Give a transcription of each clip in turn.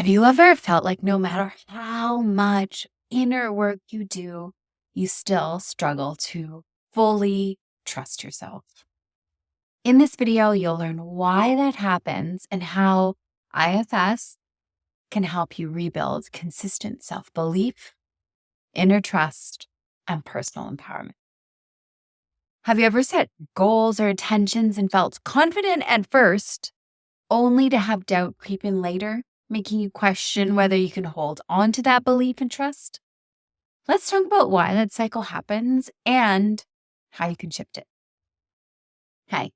Have you ever felt like no matter how much inner work you do, you still struggle to fully trust yourself? In this video, you'll learn why that happens and how IFS can help you rebuild consistent self-belief, inner trust, and personal empowerment. Have you ever set goals or intentions and felt confident at first, only to have doubt creep in later, making you question whether you can hold on to that belief and trust? Let's talk about why that cycle happens and how you can shift it. Hi,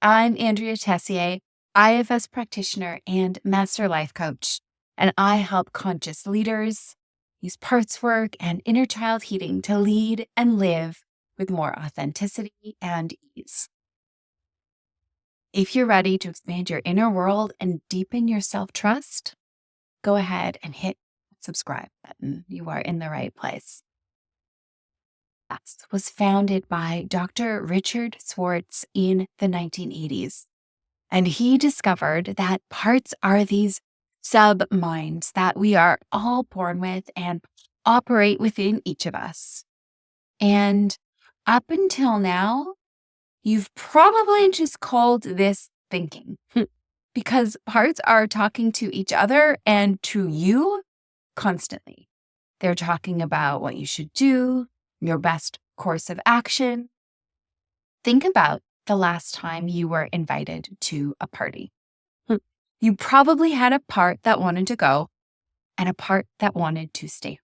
I'm Andrea Tessier, IFS practitioner and master life coach, and I help conscious leaders use parts work and inner child healing to lead and live with more authenticity and ease. If you're ready to expand your inner world and deepen your self-trust, go ahead and hit the subscribe button. You are in the right place. IFS was founded by Dr. Richard Schwartz in the 1980s, and he discovered that parts are these sub-minds that we are all born with and operate within each of us. And up until now, you've probably just called this thinking because parts are talking to each other and to you constantly. They're talking about what you should do, your best course of action. Think about the last time you were invited to a party. You probably had a part that wanted to go and a part that wanted to stay.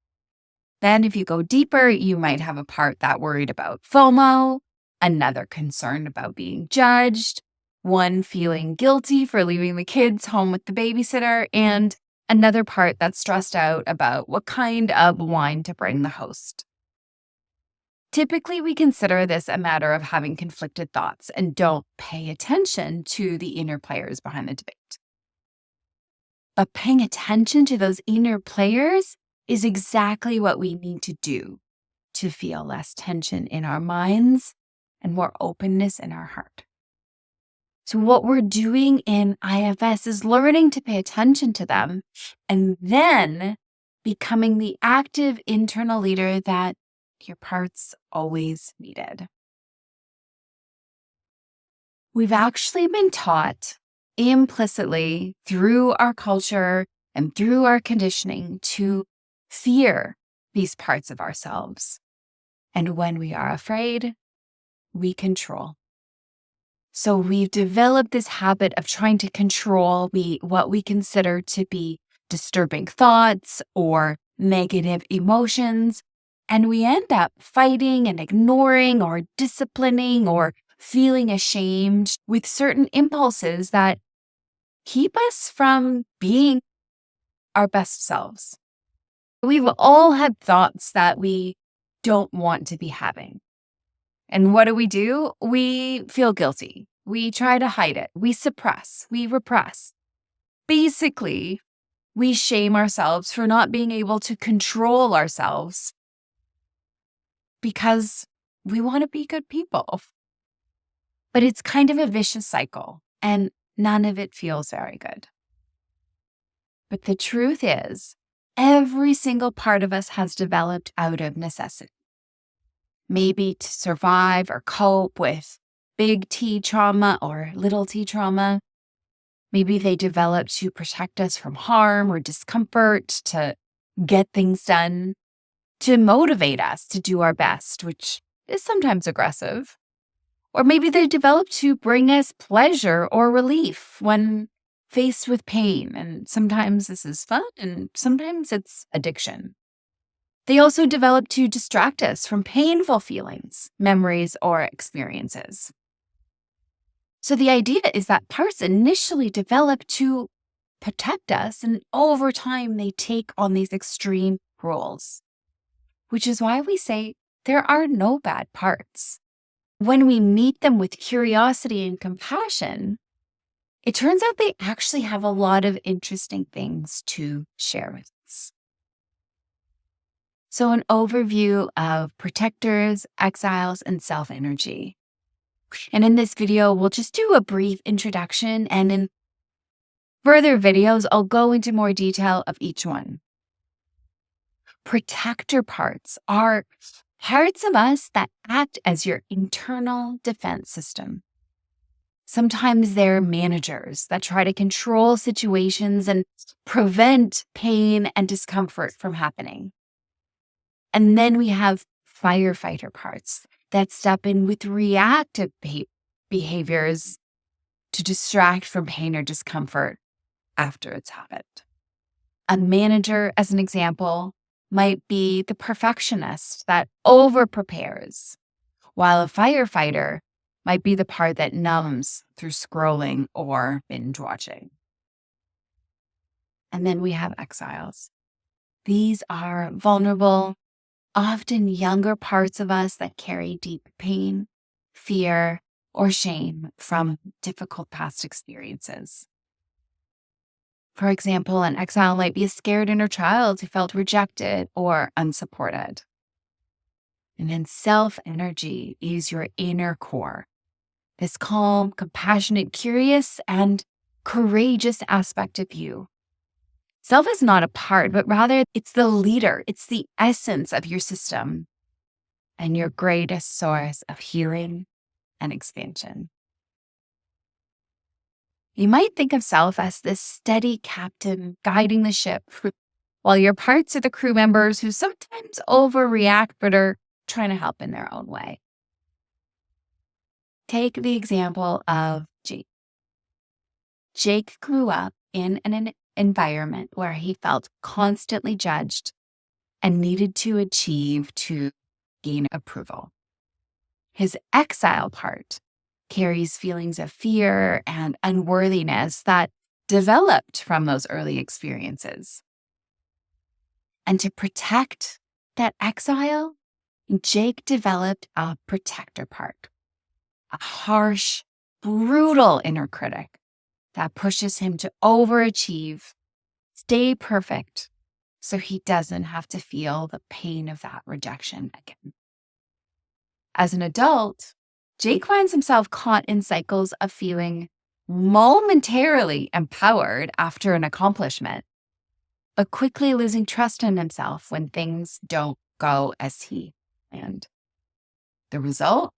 Then if you go deeper, you might have a part that worried about FOMO, another concerned about being judged, one feeling guilty for leaving the kids home with the babysitter, and another part that's stressed out about what kind of wine to bring the host. Typically, we consider this a matter of having conflicted thoughts and don't pay attention to the inner players behind the debate. But paying attention to those inner players is exactly what we need to do to feel less tension in our minds and more openness in our heart. So what we're doing in IFS is learning to pay attention to them and then becoming the active internal leader that your parts always needed. We've actually been taught implicitly through our culture and through our conditioning to fear these parts of ourselves. And when we are afraid, we control. So we've developed this habit of trying to control what we consider to be disturbing thoughts or negative emotions. And we end up fighting and ignoring or disciplining or feeling ashamed with certain impulses that keep us from being our best selves. We've all had thoughts that we don't want to be having. And what do? We feel guilty. We try to hide it. We suppress. We repress. Basically, we shame ourselves for not being able to control ourselves because we want to be good people. But it's kind of a vicious cycle, and none of it feels very good. But the truth is, every single part of us has developed out of necessity. Maybe to survive or cope with big T trauma or little t trauma. Maybe they develop to protect us from harm or discomfort, to get things done, to motivate us to do our best, which is sometimes aggressive. Or maybe they develop to bring us pleasure or relief when faced with pain. And sometimes this is fun and sometimes it's addiction. They also develop to distract us from painful feelings, memories, or experiences. So the idea is that parts initially develop to protect us, and over time they take on these extreme roles, which is why we say there are no bad parts. When we meet them with curiosity and compassion, it turns out they actually have a lot of interesting things to share with us. So an overview of protectors, exiles, and self-energy. And in this video, we'll just do a brief introduction. And in further videos, I'll go into more detail of each one. Protector parts are parts of us that act as your internal defense system. Sometimes they're managers that try to control situations and prevent pain and discomfort from happening. And then we have firefighter parts that step in with reactive behaviors to distract from pain or discomfort after it's happened. A manager, as an example, might be the perfectionist that over-prepares, while a firefighter might be the part that numbs through scrolling or binge watching. And then we have exiles. These are vulnerable, often younger parts of us that carry deep pain, fear, or shame from difficult past experiences. For example, an exile might be a scared inner child who felt rejected or unsupported. And then self energy is your inner core, this calm, compassionate, curious, and courageous aspect of you. Self is not a part, but rather it's the leader. It's the essence of your system and your greatest source of healing and expansion. You might think of self as this steady captain guiding the ship, while your parts are the crew members who sometimes overreact but are trying to help in their own way. Take the example of Jake. Jake grew up in an environment where he felt constantly judged and needed to achieve to gain approval. His exile part carries feelings of fear and unworthiness that developed from those early experiences. And to protect that exile, Jake developed a protector part, a harsh, brutal inner critic that pushes him to overachieve, stay perfect, so he doesn't have to feel the pain of that rejection again. As an adult, Jake finds himself caught in cycles of feeling momentarily empowered after an accomplishment, but quickly losing trust in himself when things don't go as he planned. The result?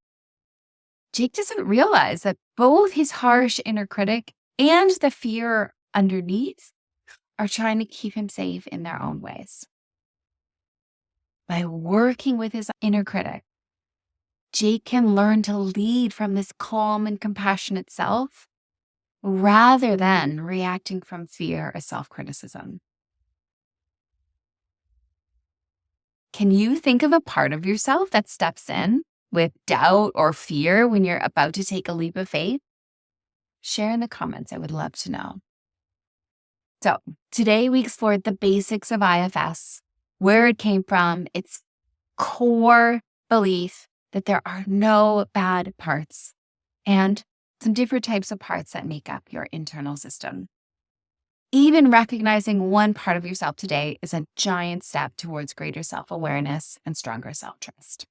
Jake doesn't realize that both his harsh inner critic and the fear underneath are trying to keep him safe in their own ways. By working with his inner critic, Jake can learn to lead from this calm and compassionate self rather than reacting from fear or self-criticism. Can you think of a part of yourself that steps in with doubt or fear when you're about to take a leap of faith? Share in the comments. I would love to know. So today we explored the basics of IFS, where it came from, its core belief that there are no bad parts, and some different types of parts that make up your internal system. Even recognizing one part of yourself today is a giant step towards greater self-awareness and stronger self-trust.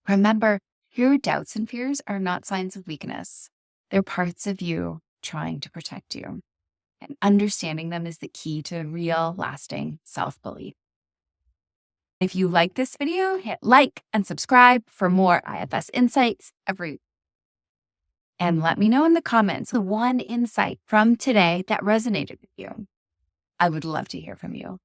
Remember, your doubts and fears are not signs of weakness. They're parts of you trying to protect you. And understanding them is the key to real, lasting self-belief. If you like this video, hit like and subscribe for more IFS insights every week. And let me know in the comments the one insight from today that resonated with you. I would love to hear from you.